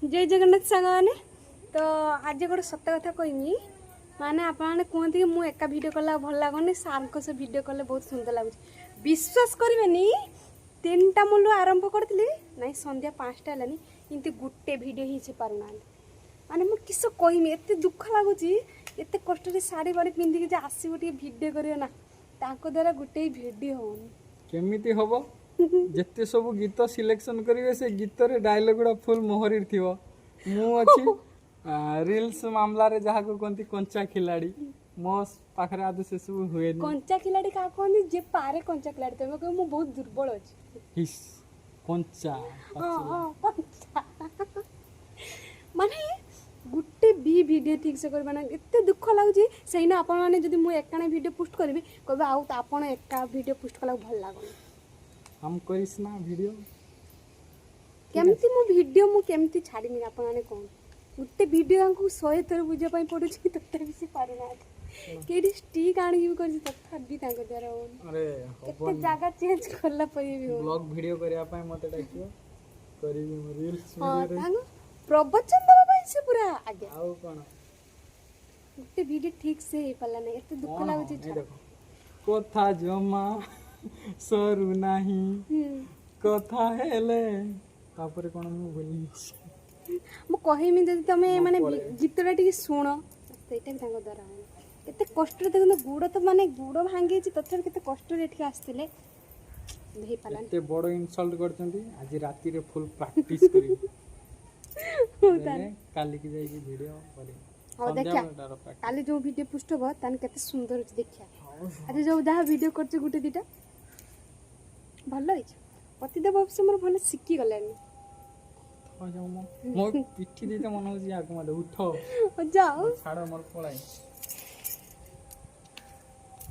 जय जगन्नाथ सांग मैंने तो आज गोटे सत कथा कहमी माने आपने कहते कि मुझे एका भिड कला भल लगुनि सार से भिड कले बहुत सुंदर लगुच विश्वास करेनि 3टा मुलू आरंभ करी ना संध्या 5टा है कि गोटे भिड ही से पारना माने मुझे किस कहमी एत दुख लगुच एत कष्ट शाढ़ी बाड़ी पिंधिक आसो भिड कर द्वारा गोटे भिड होनी केमिति हबो जेते सब गीत सिलेक्शन करिवे से गीत रे डायलॉग गुडा फुल मोहरीर थिवो मु अछि रील्स मामला रे जहा को कोंती कंचा खिलाड़ी मो पाखरे आदि से सब हुए नि कंचा खिलाड़ी का कहनी जे पारे कंचा खिलाड़ी तमे को मु बहुत दुर्बल अछि हिस कंचा कंचा माने गुटे भी वीडियो ठीक से करबा ना एते दुख लागुची सेना आपन माने जदी मु एकाने वीडियो पोस्ट करबी कहबे आउ त आपन एका वीडियो पोस्ट कला भल लागो हम करिस ना वीडियो केमती मु वीडियो मु केमती छाड़ीमी आपन माने कोन गुटे वीडियो को 100 थर बुझे पई पडुची तते भी से पारे ना केडी स्टिक आनी भी करसी तथा भी तांको द्वारा होन अरे केते जागा चेंज करला पई भी हो ब्लॉग वीडियो करिया पई मते डाकियो करिवि मो रील्स हां वीडियो रे तांको प्रवचन दबा पई से पूरा आगे आउ कोन गुटे वीडियो ठीक से हे पल्ला नै एते दुख लागुची देखो कथा जमा सरू नाही कथा हेले तापर कोन मु बोली मु कहिमी जदि तमे माने गीतटा टिके सुनो सेटा भी तांको द्वारा केते कष्ट रे देखो गुड़ तो माने गुड़ भांगी छि तथर केते कष्ट रे एठी आस्तिले देहि पालन एते बड़ इंसल्ट करचंती आज राती रे फुल प्रैक्टिस करी काली की जाई वीडियो करी हां देखा काली जो वीडियो पोस्ट हो तान केते सुंदर अछि देखिया आज जो जहा वीडियो करछ गुटे दिटा भलो अछि पतिदेव बाबू मोर भलो सिक्की गलानी हो जाऊ मो पिठी देते मन होजी आगु माले उठो जाओ छाड़ मोर पळाई